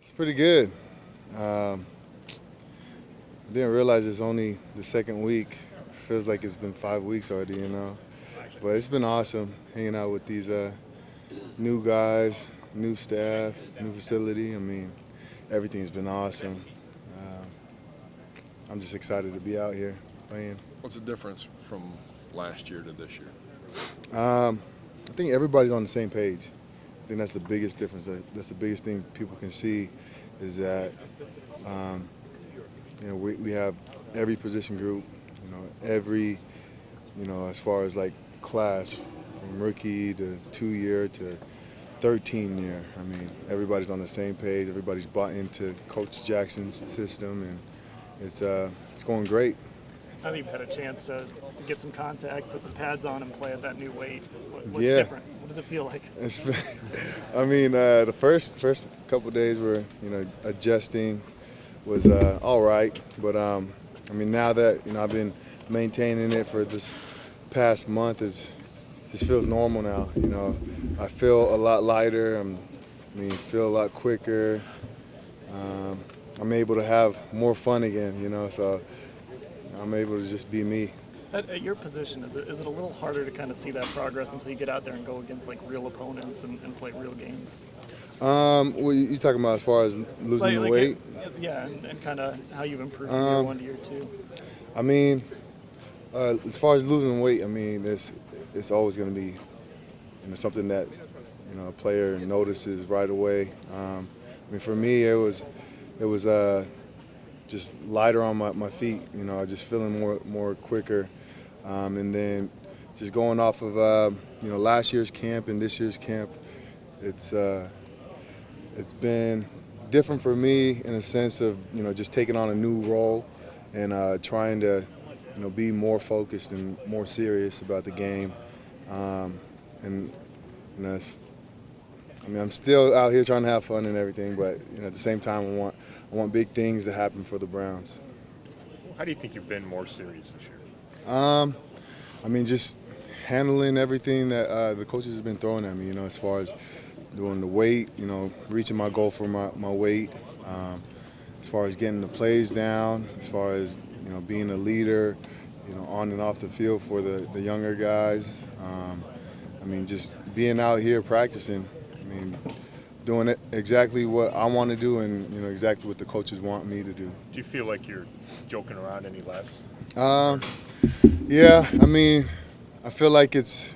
It's pretty good. I didn't realize it's only the second week. Feels like it's been 5 weeks already. But it's been awesome hanging out with these new guys, new staff, new facility. I mean, everything's been awesome. Uh, I'm just excited to be out here playing. What's the difference from last year to this year? I think everybody's on the same page. I think that's the biggest difference. That's the biggest thing people can see is that um, we have every position group, every, as far as like class, from rookie to 2-year to 13-year. I mean, everybody's on the same page. Everybody's bought into Coach Jackson's system, and it's going great. Now that you've had a chance to get some contact, put some pads on, and play at that new weight, what's Yeah. different? What does it feel like? I mean, the first couple days were, adjusting was all right, but I mean, now that I've been maintaining it for this past month, just feels normal now. I feel a lot lighter. Feel a lot quicker. I'm able to have more fun again. So I'm able to just be me. At your position, is it a little harder to kind of see that progress until you get out there and go against like real opponents and play real games? What you talking about as far as losing the weight? Yeah, and kind of how you've improved from year one to year two. I mean, as far as losing weight, I mean, it's always going to be something that a player notices right away. For me, it was just lighter on my feet. Just feeling more quicker, and then just going off of last year's camp and this year's camp, it's been different for me in a sense of just taking on a new role and trying to be more focused and more serious about the game. And I'm still out here trying to have fun and everything, but at the same time, I want big things to happen for the Browns. How do you think you've been more serious this year? Just handling everything that the coaches have been throwing at me. As far as doing the weight, reaching my goal for my weight. As far as getting the plays down, as far as being a leader, on and off the field for the younger guys. Just being out here practicing. Doing it exactly what I want to do and exactly what the coaches want me to do. Do you feel like you're joking around any less? Yeah, I feel like it's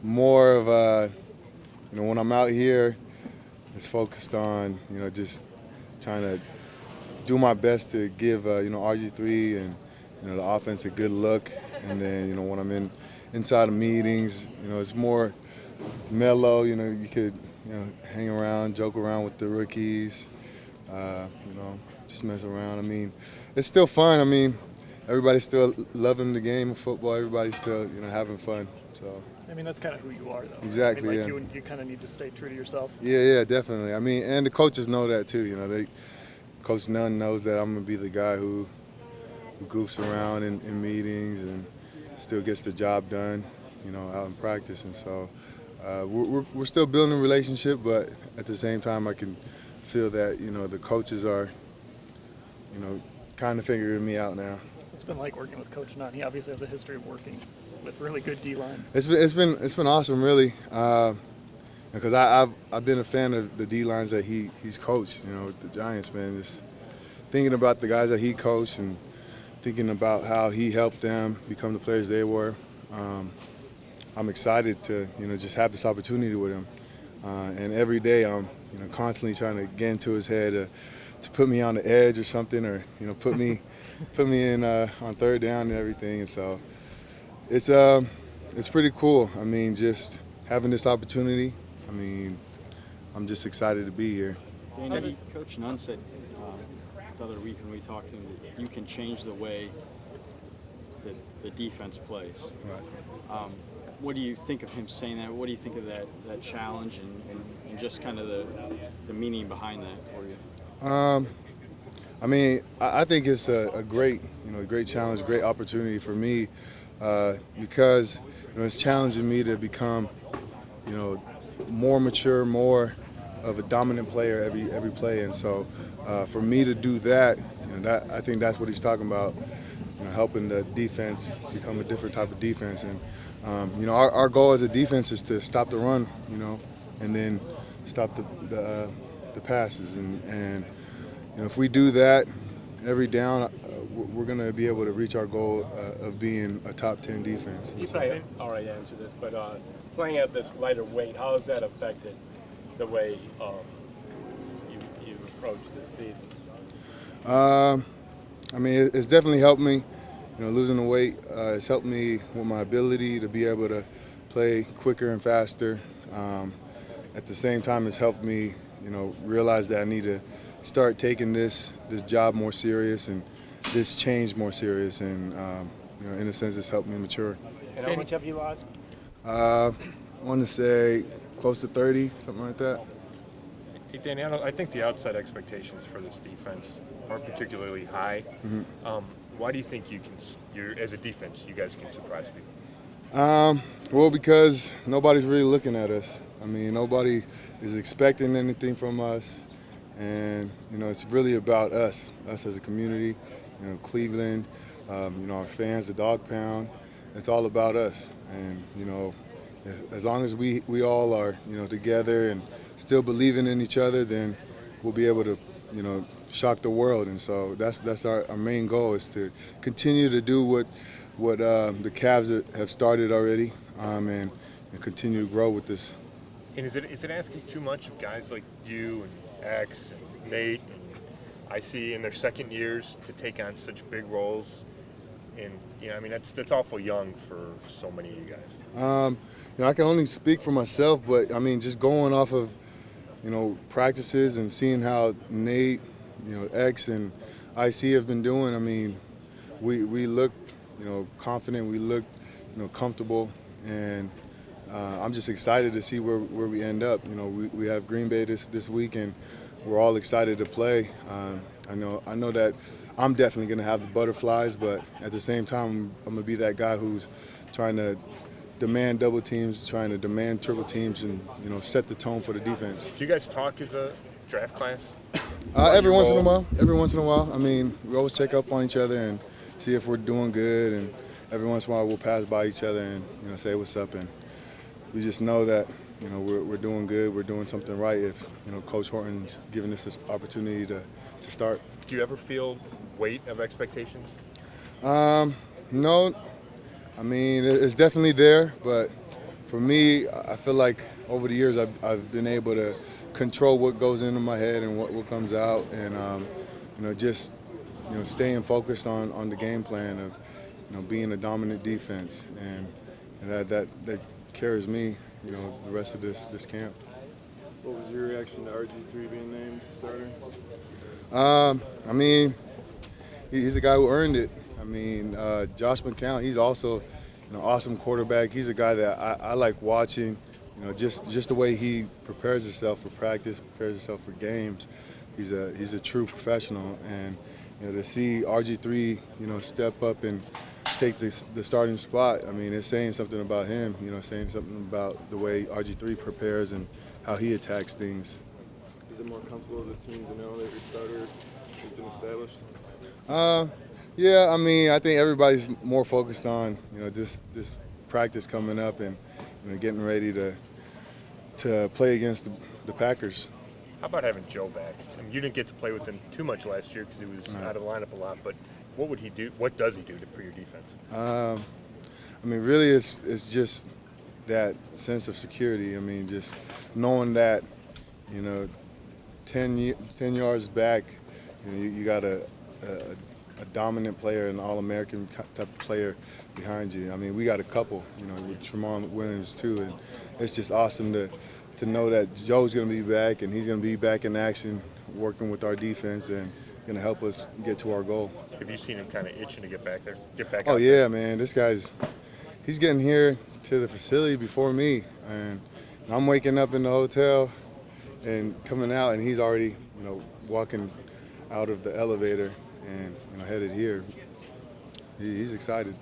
more of a, when I'm out here, it's focused on, just trying to do my best to give, RG3 and, the offense a good look. And then, when I'm inside of meetings, it's more mellow. You could, hang around, joke around with the rookies, just mess around. It's still fun. Everybody's still loving the game of football. Everybody's still, having fun. So. That's kind of who you are, though. Exactly. Yeah. You kind of need to stay true to yourself. Yeah, definitely. And the coaches know that too. Coach Nunn knows that I'm gonna be the guy who goofs around in meetings and still gets the job done, out in practice. And so we're still building a relationship, but at the same time, I can feel that the coaches are, kind of figuring me out now. It's been like working with Coach Nunn. He obviously has a history of working with really good D lines. It's been awesome, really, because I've been a fan of the D lines that he's coached. With the Giants, man, just thinking about the guys that he coached and thinking about how he helped them become the players they were. I'm excited to just have this opportunity with him, and every day I'm constantly trying to get into his head to put me on the edge or something, or put me in on third down and everything. And so it's pretty cool. Just having this opportunity. I'm just excited to be here. Danny, Coach Nunn said the other week when we talked to him that you can change the way that the defense plays. Right. What do you think of him saying that? What do you think of that challenge and just kind of the meaning behind that for you? I think it's a great, great challenge, great opportunity for me because it's challenging me to become, more mature, more of a dominant player every play. And so for me to do that, I think that's what he's talking about. Helping the defense become a different type of defense. And our goal as a defense is to stop the run, and then stop the passes. And if we do that every down, we're going to be able to reach our goal of being a top 10 defense. You probably already answered this, but playing at this lighter weight, how has that affected the way you approach this season? It's definitely helped me. Losing the weight, it's helped me with my ability to be able to play quicker and faster. At the same time, it's helped me, realize that I need to start taking this job more serious and this change more serious. And, in a sense, it's helped me mature. And how much have you lost? I want to say close to 30, something like that. Hey, Danny, I think the outside expectations for this defense aren't particularly high. Mm-hmm. Why do you think you're as a defense, you guys can surprise people? Well, because nobody's really looking at us. Nobody is expecting anything from us. And, it's really about us as a community, Cleveland, our fans, the Dog Pound. It's all about us. And, as long as we all are, together and still believing in each other, then we'll be able to, shock the world. And so that's our main goal, is to continue to do what the Cavs have started already, and continue to grow with this. And is it asking too much of guys like you and X and Nate and I see in their second years to take on such big roles? And that's awful young for so many of you guys. I can only speak for myself, but just going off of practices and seeing how Nate, X and IC have been doing. We look confident, we look comfortable, and I'm just excited to see where we end up. We have Green Bay this week, and we're all excited to play. I know that I'm definitely going to have the butterflies, but at the same time, I'm going to be that guy who's trying to demand double teams, trying to demand triple teams, and set the tone for the defense. Do you guys talk as a draft class? Every once in a while. We always check up on each other and see if we're doing good, and every once in a while we'll pass by each other and say what's up, and we just know that we're doing good, we're doing something right if Coach Horton's giving us this opportunity to start. Do you ever feel weight of expectations? No. It's definitely there, but for me, I feel like over the years I've been able to control what goes into my head and what comes out, and just staying focused on the game plan of being a dominant defense, and that carries me the rest of this camp. What was your reaction to RG3 being named starter? He's a guy who earned it. Josh McCown, he's also an awesome quarterback. He's a guy that I like watching. Just the way he prepares himself for practice, prepares himself for games. He's a true professional, and to see RG3 step up and take the starting spot, it's saying something about him. Saying something about the way RG3 prepares and how he attacks things. Is it more comfortable as a team to know that your starter has been established? Yeah, I think everybody's more focused on this practice coming up and getting ready to play against the Packers. How about having Joe back? You didn't get to play with him too much last year because he was out of the lineup a lot, but what would he do? What does he do for your defense? Really, it's just that sense of security. Just knowing that 10 yards back, you got a dominant player, an All-American type of player behind you. We got a couple, with Tremont Williams too, and it's just awesome to know that Joe's going to be back, and he's going to be back in action, working with our defense and going to help us get to our goal. Have you seen him kind of itching to get back there? Oh yeah, man, this he's getting here to the facility before me, and I'm waking up in the hotel and coming out, and he's already walking out of the elevator and headed here. He's excited.